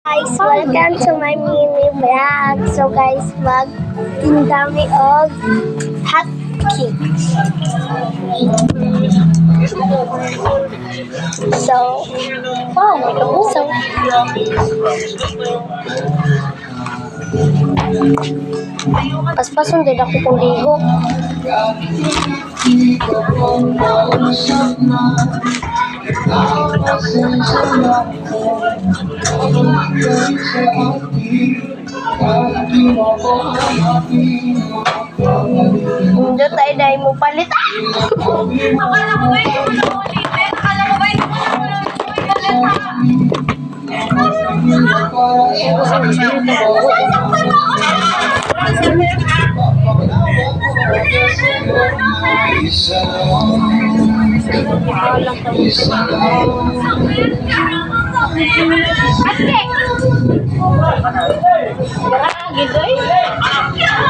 Guys, welcome to my mini vlog. So guys, magtinda mi og hot cake. So, paspason din ako kung ligo. Hindi tayo dahil mo palit. Akala mo ba yung ulit? Akala mo ba yung Gitu